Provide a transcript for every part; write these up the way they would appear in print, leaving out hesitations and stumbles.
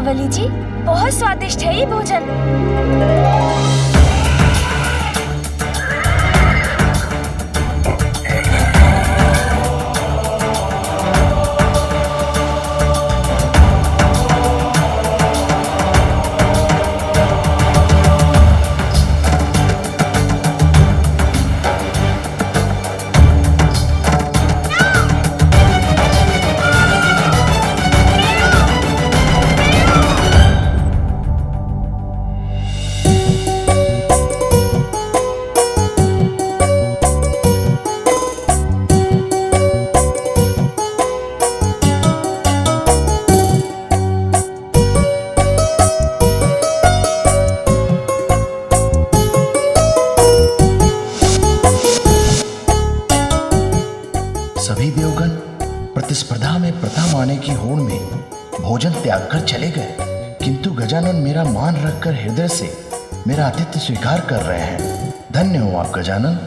बलि जी, बहुत स्वादिष्ट है ये भोजन। सभी देवगण प्रतिस्पर्धा में प्रथम आने की होड़ में भोजन त्याग कर चले गए, किंतु गजानन मेरा मान रखकर हृदय से मेरा आतिथ्य स्वीकार कर रहे हैं। धन्य हो आप गजानन।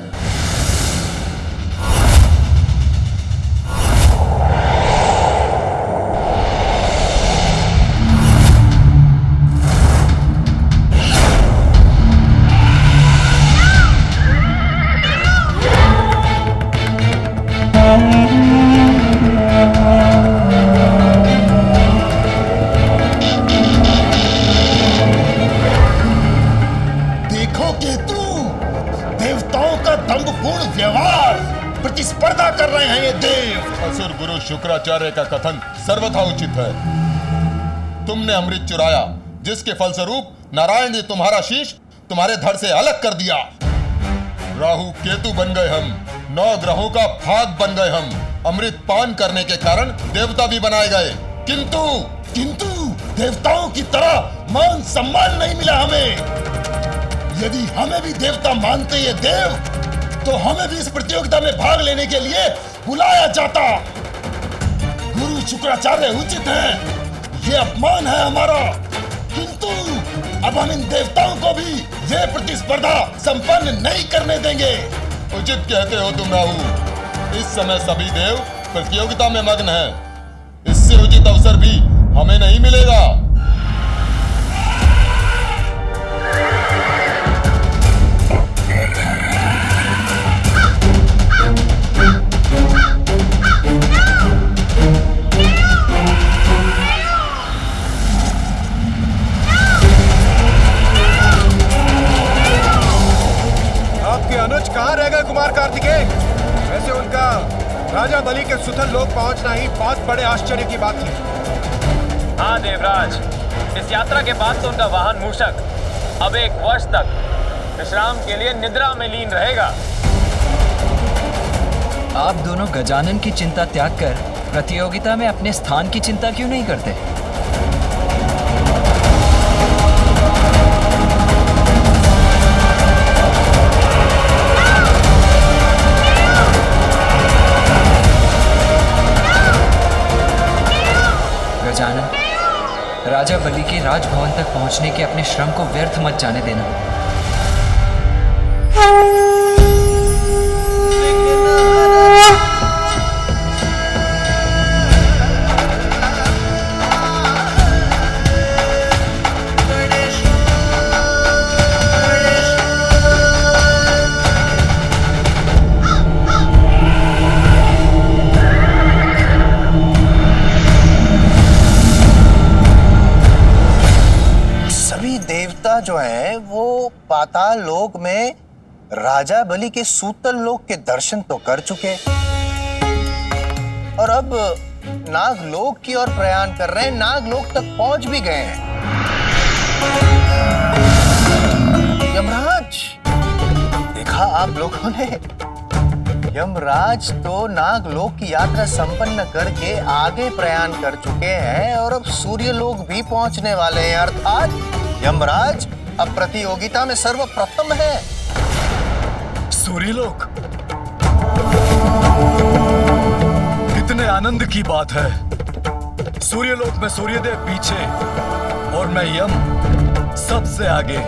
प्रतिस्पर्धा कर रहे हैं ये देव। असुर गुरु शुक्राचार्य का कथन सर्वथा उचित है। तुमने अमृत चुराया, जिसके फलस्वरूप नारायण ने तुम्हारा शीश तुम्हारे धड़ से अलग कर दिया। राहु केतु बन गए हम, 9 ग्रहों का भाग बन गए हम। अमृत पान करने के कारण देवता भी बनाए गए, किंतु देवताओं की तरह मान सम्मान नहीं मिला हमें। यदि हमें भी देवता मानते ये देव, तो हमें भी इस प्रतियोगिता में भाग लेने के लिए बुलाया जाता। गुरु शुक्राचार्य उचित है, ये अपमान है हमारा, किंतु अब हम इन देवताओं को भी ये प्रतिस्पर्धा संपन्न नहीं करने देंगे। उचित कहते हो तुम राहु। इस समय सभी देव प्रतियोगिता में मग्न हैं। इससे उचित अवसर भी हमें नहीं मिलेगा। अनुज कहाँ रह गए कुमार कार्तिकेय? वैसे उनका राजा बलि के सुतल लोक पहुंचना ही बहुत बड़े आश्चर्य की बात थी। हाँ देवराज, इस यात्रा के बाद तो उनका वाहन मूषक अब 1 वर्ष तक विश्राम के लिए निद्रा में लीन रहेगा। आप दोनों गजानन की चिंता त्याग कर प्रतियोगिता में अपने स्थान की चिंता क्यों नहीं करते? गजानन, राजा बलि के राजभवन तक पहुंचने के अपने श्रम को व्यर्थ मत जाने देना। जो है वो पाताल लोक में राजा बलि के सूतल लोक के दर्शन तो कर चुके और अब नागलोक की ओर प्रयाण कर रहे हैं, नागलोक तक पहुंच भी गए हैं। यमराज, देखा आप लोगों ने, यमराज तो नागलोक की यात्रा संपन्न करके आगे प्रयाण कर चुके हैं और अब सूर्यलोक भी पहुंचने वाले हैं। अर्थात यमराज अब प्रतियोगिता में सर्वप्रथम है। सूर्यलोक? कितने आनंद की बात है। सूर्यलोक में सूर्यदेव पीछे और मैं यम सबसे आगे।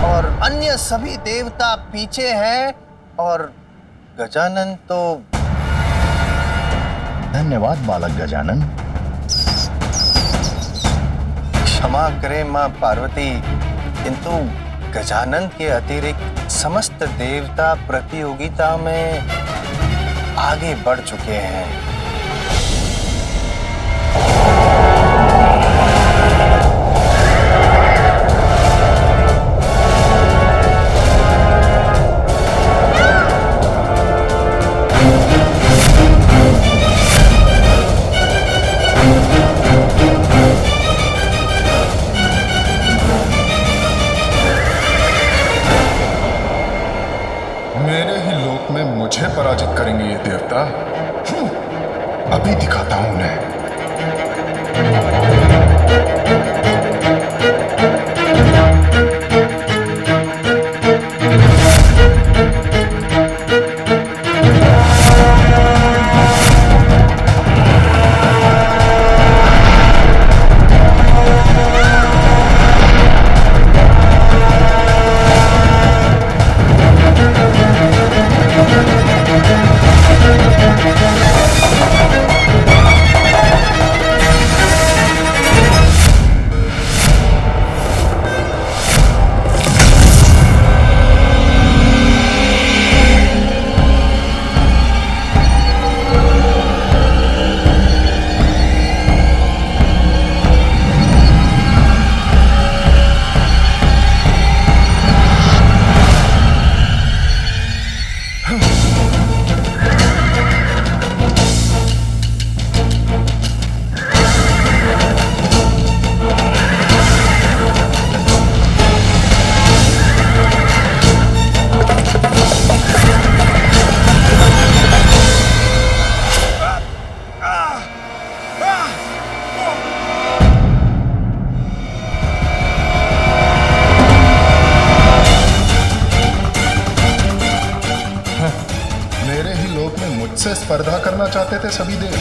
और अन्य सभी देवता पीछे हैं और गजानन तो धन्यवाद बालक गजानन। क्षमा करें मां पार्वती, किंतु गजानन के अतिरिक्त समस्त देवता प्रतियोगिता में आगे बढ़ चुके हैं। मेरे ही लोक में मुझे पराजित करेंगे ये देवता? अभी दिखाता हूं उन्हें। मुझसे स्पर्धा करना चाहते थे सभी देव।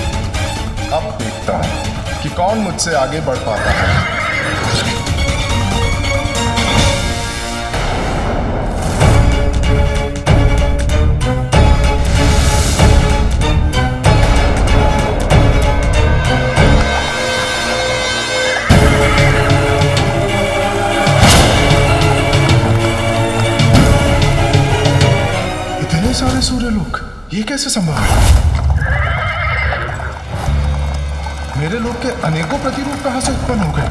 अब देखता हूं कि कौन मुझसे आगे बढ़ पाता है। इतने सारे सूर्यलोक, ये कैसे संभव है? मेरे लोक के अनेकों प्रतिरूप कहां से उत्पन्न हो गए?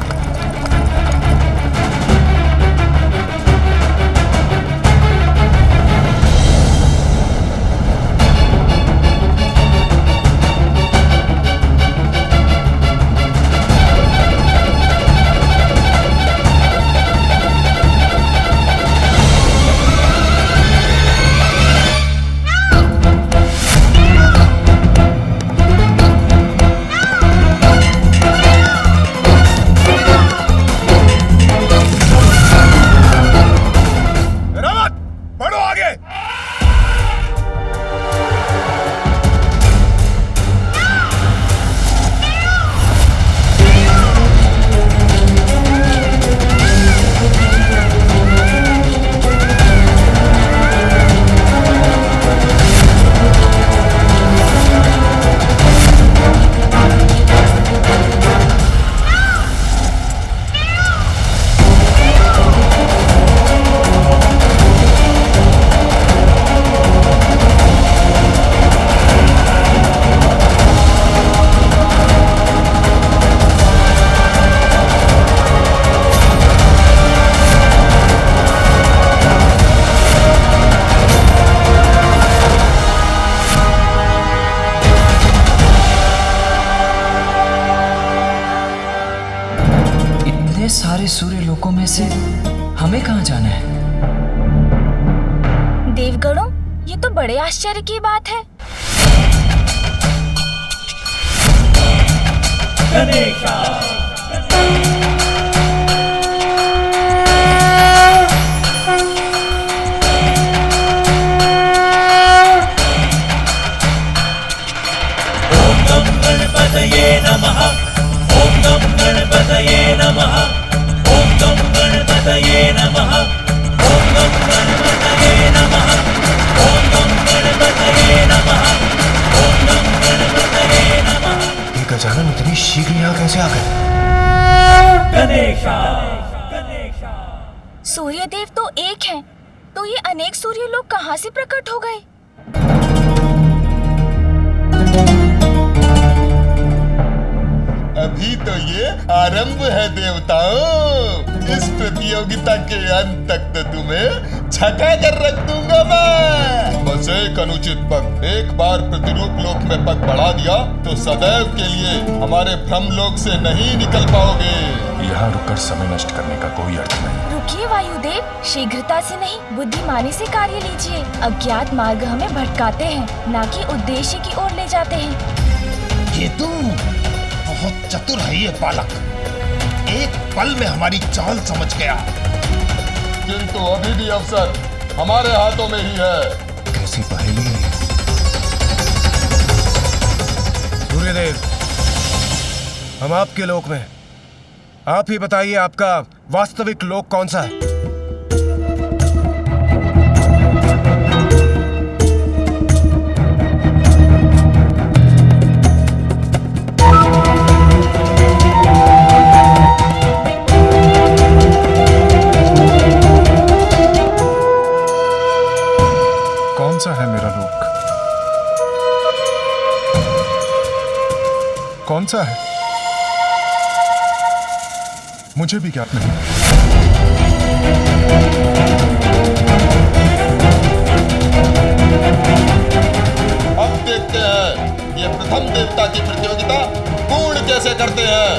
सारे सूर्य लोकों में से हमें कहां जाना है? देवगणों, ये तो बड़े आश्चर्य की बात है। ओम गम गणपतये नमः। ओम गम गणपतये नमः। ओम गम गणपतये नमः। ओम गम गणपतये नमः। ओम गम गणपतये नमः। ओम गम गणपतये नमः। गजानन इतनी शीघ्र यहाँ कैसे आ गए? गणेशा सूर्य देव तो एक हैं, तो ये अनेक सूर्य लोग कहाँ से प्रकट हो गए? अभी तो ये आरंभ है देवताओं। इस प्रतियोगिता के अंत तक तो तुम्हें छका कर रख दूंगा मैं। बस एक अनुचित पग, एक बार प्रतिरूप लोक में पग बढ़ा दिया तो सदैव के लिए हमारे भ्रम लोक से नहीं निकल पाओगे। यहाँ रुककर समय नष्ट करने का कोई अर्थ नहीं। रुकिए वायुदेव, शीघ्रता से नहीं बुद्धिमानी से कार्य लीजिए। अज्ञात मार्ग हमें भटकाते हैं, न कि उद्देश्य की ओर ले जाते हैं। ये तू बहुत चतुर है ये बालक, एक पल में हमारी चाल समझ गया। किंतु अभी भी अवसर हमारे हाथों में ही है। कैसी पहेली है ये? सूर्यदेव, हम आपके लोक में, आप ही बताइए आपका वास्तविक लोक कौन सा है? कौन सा है मेरा लोक? कौन सा है? मुझे भी ज्ञात नहीं। अब देखते हैं ये प्रथम देवता की प्रतियोगिता पूर्ण कैसे करते हैं।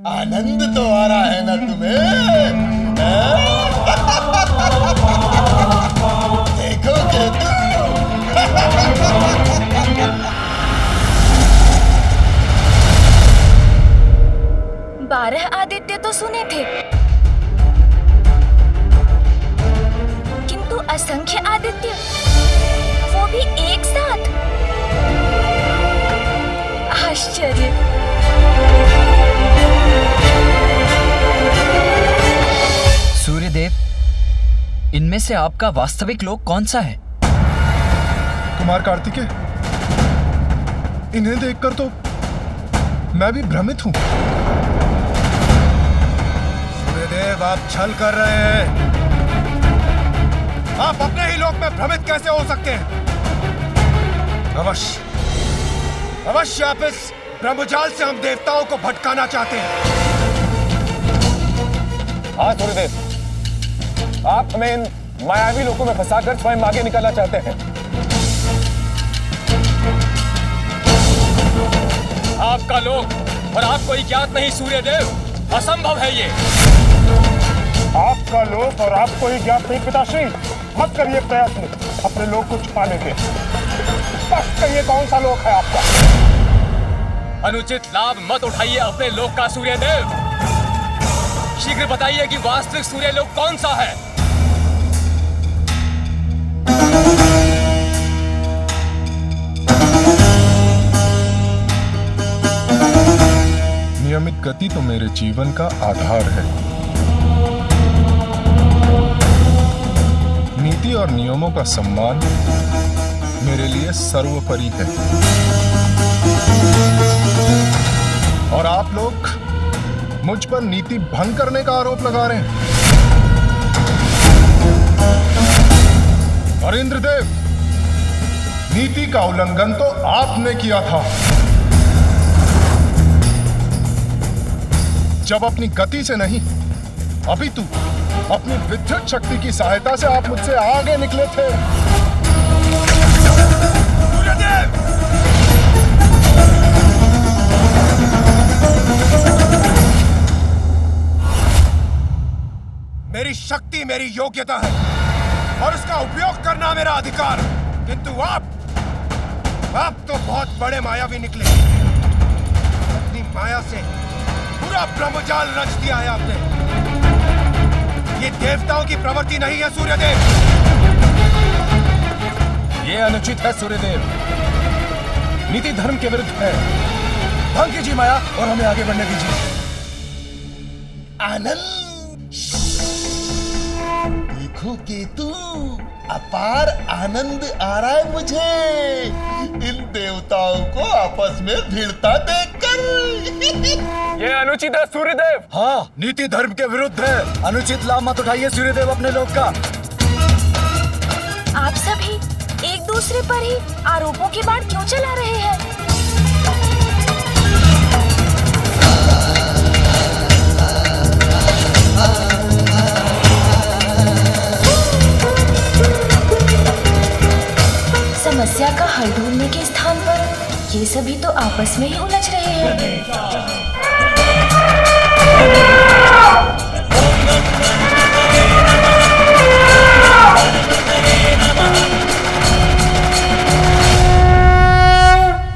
आनंद तो आ रहा है ना तुम्हें? देखोगे तुम। 12 आदित्य तो सुने थे, किंतु असंख्य आदित्य, वो भी एक साथ। आश्चर्य। सूर्यदेव, इनमें से आपका वास्तविक लोक कौन सा है? कुमार कार्तिकेय, इन्हें देखकर तो मैं भी भ्रमित हूं। सूर्यदेव, आप छल कर रहे हैं। आप अपने ही लोक में भ्रमित कैसे हो सकते हैं? अवश्य आप इस ब्रह्मजाल से हम देवताओं को भटकाना चाहते हैं। हाँ सूर्यदेव, आप हमें इन मायावी लोकों में फंसाकर स्वयं आगे निकलना चाहते हैं। आपका लोक और आपको ही ज्ञात नहीं सूर्यदेव, असंभव है ये। आपका लोक और आपको ही ज्ञात नहीं पिताश्री, मत करिए प्रयत्न अपने लोक को छुपाने के। स्पष्ट कहिए कौन सा लोक है आपका। अनुचित लाभ मत उठाइए अपने लोक का सूर्यदेव। शीघ्र बताइए कि वास्तविक सूर्य लोक कौन सा है। नियमित गति तो मेरे जीवन का आधार है। नीति और नियमों का सम्मान मेरे लिए सर्वोपरि है। और आप लोग मुझ पर नीति भंग करने का आरोप लगा रहे हैं। और इंद्रदेव, नीति का उल्लंघन तो आपने किया था जब अपनी गति से नहीं, अपितु अपनी विद्युत शक्ति की सहायता से आप मुझसे आगे निकले थे। मेरी शक्ति मेरी योग्यता है और उसका उपयोग करना मेरा अधिकार। किंतु आप तो बहुत बड़े मायावी निकले। अपनी माया से पूरा ब्रह्मजाल रच दिया है आपने। ये देवताओं की प्रवृत्ति नहीं है सूर्यदेव। ये अनुचित है सूर्यदेव, नीति धर्म के विरुद्ध है। भंग कीजिए माया और हमें आगे बढ़ने दीजिए। आनंद, देखो केतु, अपार आनंद आ रहा है मुझे इन देवताओं को आपस में भिड़ता देखकर। ये अनुचित है सूर्यदेव। हाँ, नीति धर्म के विरुद्ध है। अनुचित लाभ मत उठाइए सूर्यदेव अपने लोग का। आप सभी एक दूसरे पर ही आरोपों के बाढ़ क्यों चला रहे हैं? समस्या का हल ढूंढने के स्थान पर ये सभी तो आपस में ही उलझ रहे हैं।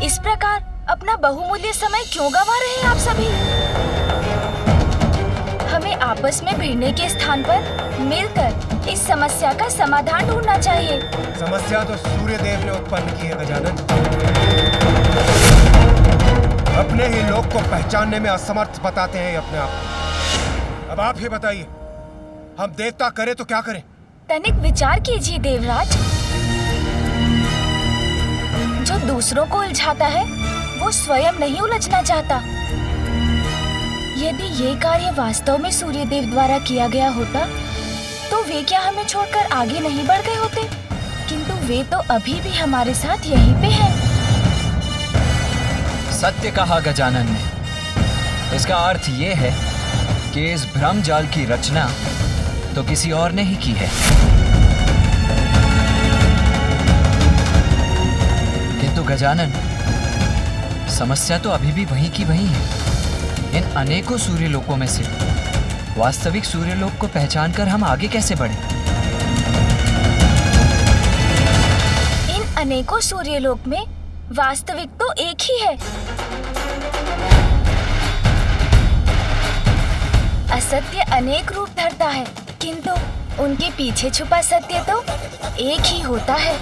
इस प्रकार अपना बहुमूल्य समय क्यों गंवा रहे हैं आप सभी? हमें आपस में भिड़ने के स्थान पर मिलकर इस समस्या का समाधान ढूंढना चाहिए। समस्या तो सूर्यदेव ने उत्पन्न की है गजानन। अपने ही लोग को पहचानने में असमर्थ बताते हैं अपने आप। अब आप ही बताइए, हम देवता करें तो क्या करें? तनिक विचार कीजिए देवराज। जो दूसरों को उलझाता है वो स्वयं नहीं उलझना चाहता। यदि ये कार्य वास्तव में सूर्यदेव द्वारा किया गया होता तो वे क्या हमें छोड़कर आगे नहीं बढ़ गए होते? किंतु वे तो अभी भी हमारे साथ यहीं पे हैं। सत्य कहा गजानन ने। इसका अर्थ ये है कि इस भ्रम जाल की रचना तो किसी और ने ही की है। किंतु गजानन, समस्या तो अभी भी वहीं की वहीं है। इन अनेकों सूर्यलोकों में से वास्तविक सूर्यलोक को पहचानकर हम आगे कैसे बढ़े? इन अनेकों सूर्यलोक में वास्तविक तो एक ही है। असत्य अनेक रूप धरता है, किंतु उनके पीछे छुपा सत्य तो एक ही होता है।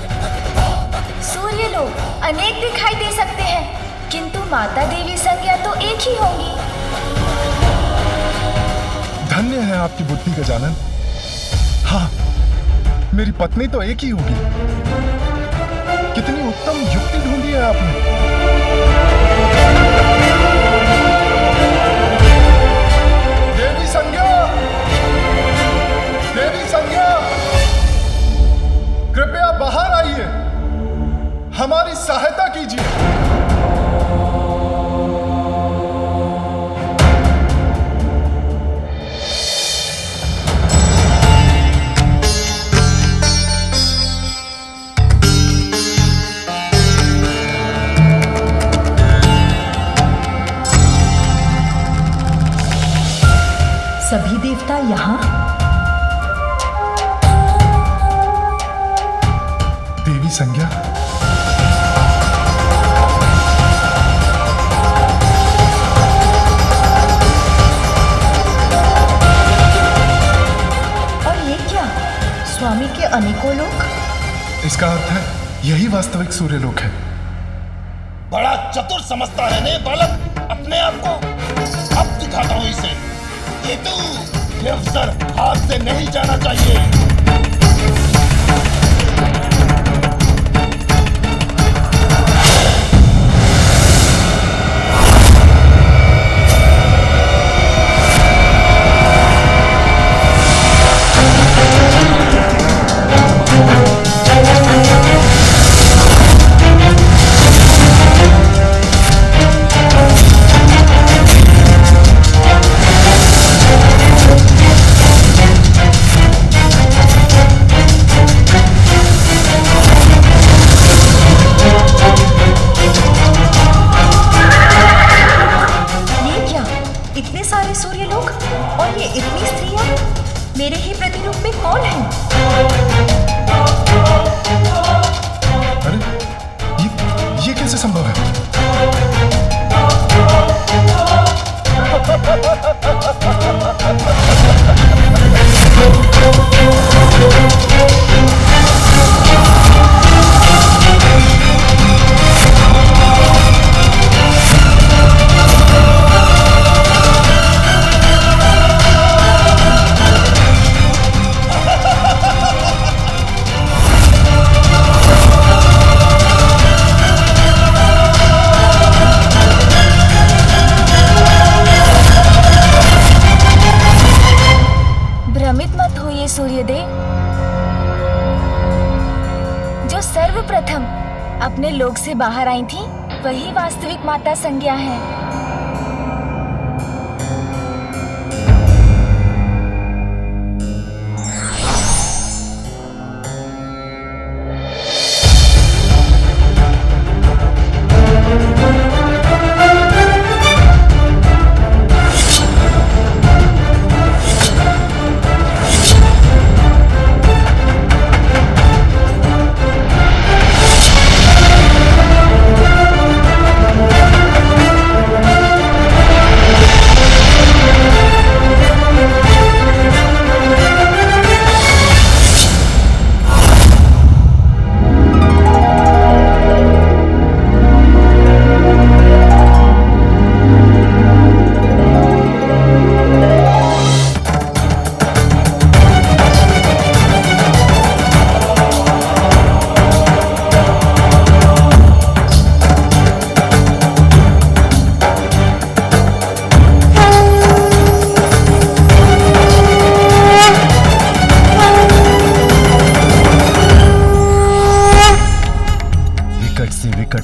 सूर्यलोक अनेक दिखाई दे सकते हैं, किंतु माता देवी संज्ञा तो एक ही होंगी। धन्य है आपकी बुद्धि गजानन। हाँ, मेरी पत्नी तो एक ही होगी। कितनी उत्तम युक्ति ढूंढी है आपने। देवी संज्ञा, देवी संज्ञा, कृपया बाहर आइए, हमारी सहायता कीजिए। सभी देवता यहाँ? देवी संज्ञा, और ये क्या? स्वामी के अनेकों लोक? इसका अर्थ है यही वास्तविक सूर्यलोक है। बड़ा चतुर समझता है ने बालक अपने आप को। अब दिखाता हूं इसे। केतु, ये अवसर हाथ से नहीं जाना चाहिए। संभव है? अपने लोक से बाहर आई थी वही वास्तविक माता संज्ञा है।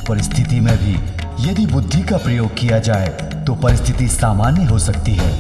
परिस्थिति में भी यदि बुद्धि का प्रयोग किया जाए तो परिस्थिति सामान्य हो सकती है।